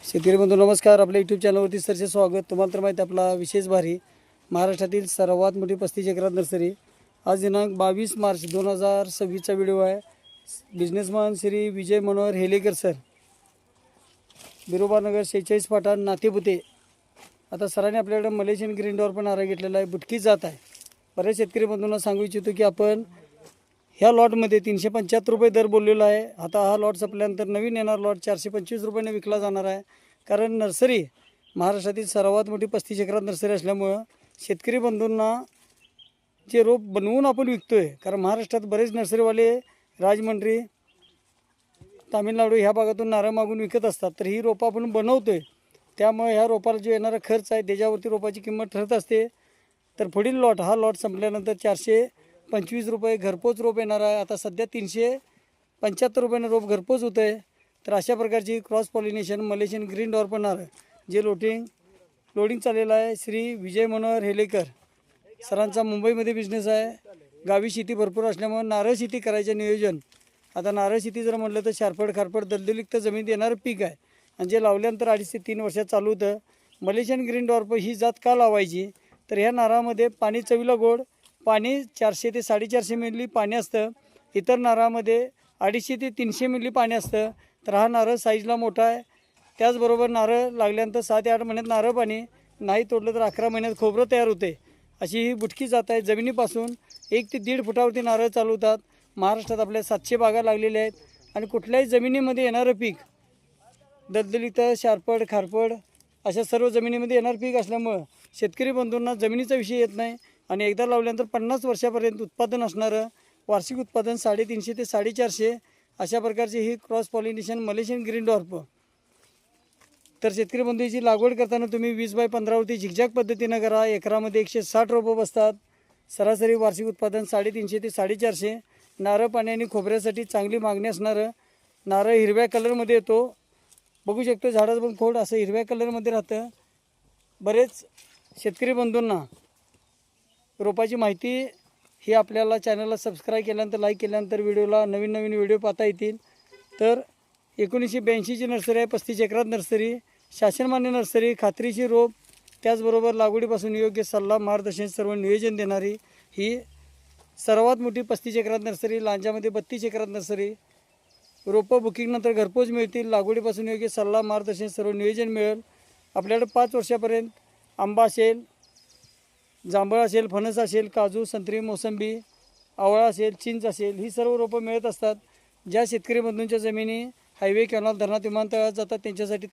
शेतकरी बंधू नमस्कार. आपल्या यूट्यूब चॅनलवरती सरचे स्वागत. तुम्हाला तर माहिती आपला विशेष भारी महाराष्ट्रातील सर्वात मोठी 35 एकरात नर्सरी. आज दिनांक 22 मार्च 2026चा व्हिडिओ आहे. बिझनेसमॅन श्री विजय मनोहर हेलेकर सर, बिरोबानगर 46 फाटा नातेपुते. आता सरांनी आपल्याकडे मलेशियन ग्रीन डॉर पण आरा घेतलेला आहे, बुटकी जात आहे. बरेच शेतकरी बंधूंना सांगू इच्छितो की आपण ह्या लॉटमध्ये 375 रुपये दर बोललेला आहे. आता हा लॉट संपल्यानंतर नवीन येणार लॉट 425 रुपयाने विकला जाणार आहे. कारण नर्सरी महाराष्ट्रातील सर्वात मोठी 35 एकरात नर्सरी असल्यामुळं शेतकरी बंधूंना जे रोप बनवून आपण विकतो आहे, कारण महाराष्ट्रात बरेच नर्सरीवाले राजमंड्री, तामिळनाडू ह्या भागातून नारळ मागून विकत असतात. तर ही रोपं आपण बनवतो आहे, त्यामुळे ह्या रोपाला जो येणारा खर्च आहे त्याच्यावरती रोपाची किंमत ठरत असते. तर पुढील लॉट हा लॉट संपल्यानंतर 425 रुपये घरपोच रोप येणार आहे. आता सध्या 375 रुपयानं रोप घरपोच होतं आहे. तर अशा प्रकारची cross pollination Malaysian green Dar पण आहे, जे लोडिंग चाललेलं आहे. श्री विजय मनोहर हेलेकर सरांचा मुंबईमध्ये बिझनेस आहे. गावी शेती भरपूर असल्यामुळे नारळ शेती करायचं नियोजन. आता नारळ शेती जर म्हटलं तर शारपड खारपड दलदलीत जमीन येणारं पीक आहे, आणि जे लावल्यानंतर 2.5 ते 3 वर्षात चालू होतं. मलेशियन ग्रीन डॉर्प ही जात का लावायची, तर ह्या नारळामध्ये पाणी चवीला गोड, पाणी 400 ते 450 मिली पाणी असतं. इतर नारळामध्ये 250 ते 300 मिली पाणी असतं. तर हा नारळ साईजला मोठा आहे. त्याचबरोबर नारळ लागल्यानंतर 7 ते 8 महिन्यात नारळ पाणी नाही तोडलं तर 11 महिन्यात खोबरं तयार होते. अशी ही बुटकी जात आहे. जमिनीपासून 1 ते 1.5 फुटावरती नारळ चालवतात. महाराष्ट्रात आपल्या 700 बागा लागलेल्या आहेत. आणि कुठल्याही जमिनीमध्ये येणारं पीक दलदलीत शारपड खारपड अशा सर्व जमिनीमध्ये येणारं पीक असल्यामुळं शेतकरी बंधूंना जमिनीचा विषय येत नाही. आणि एकदा लावल्यानंतर 50 वर्षापर्यंत उत्पादन असणारं वार्षिक उत्पादन 350 ते 450 अशा प्रकारची ही cross pollination Malaysian green dwarf. तर शेतकरी बंधूची लागवड करताना तुम्ही 20 बाय 15वरती झिकझॅक पद्धतीनं करा. एकरामध्ये 160 रोपं बसतात. सरासरी वार्षिक उत्पादन 350 ते 450. नारळ पाणी आणि खोबऱ्यासाठी चांगली मागणी असणारं नारळ हिरव्या कलरमध्ये येतो. बघू शकतो झाडाचं पण खोड असं हिरव्या कलरमध्ये राहतं. बरेच शेतकरी बंधूंना रोपाची माहिती ही आपल्याला चॅनलला सबस्क्राईब केल्यानंतर, लाईक केल्यानंतर व्हिडिओला नवीन व्हिडिओ पाहता येतील. तर 1982ची नर्सरी आहे, 35 एकरात नर्सरी, शासनमान्य नर्सरी, खात्रीशीर रोप, त्याचबरोबर लागवडीपासून योग्य सल्ला मार्गदर्शन सर्व नियोजन देणारी ही सर्वात मोठी 35 एकरात नर्सरी. लांजामध्ये 32 एकरात नर्सरी. रोपं बुकिंगनंतर घरपोच मिळतील. लागवडीपासून योग्य सल्ला मार्गदर्शन सर्व नियोजन मिळेल. आपल्याकडे 5 वर्षापर्यंत आंबा असेल, जांभळ असेल, फणस असेल, काजू, संत्री, मोसंबी, आवळा असेल, चिंच असेल, ही सर्व रोपं मिळत असतात. ज्या शेतकरी बंधूंच्या जमिनी हायवे, कॅनॉल, धरणात, विमानतळात जातात त्यांच्यासाठी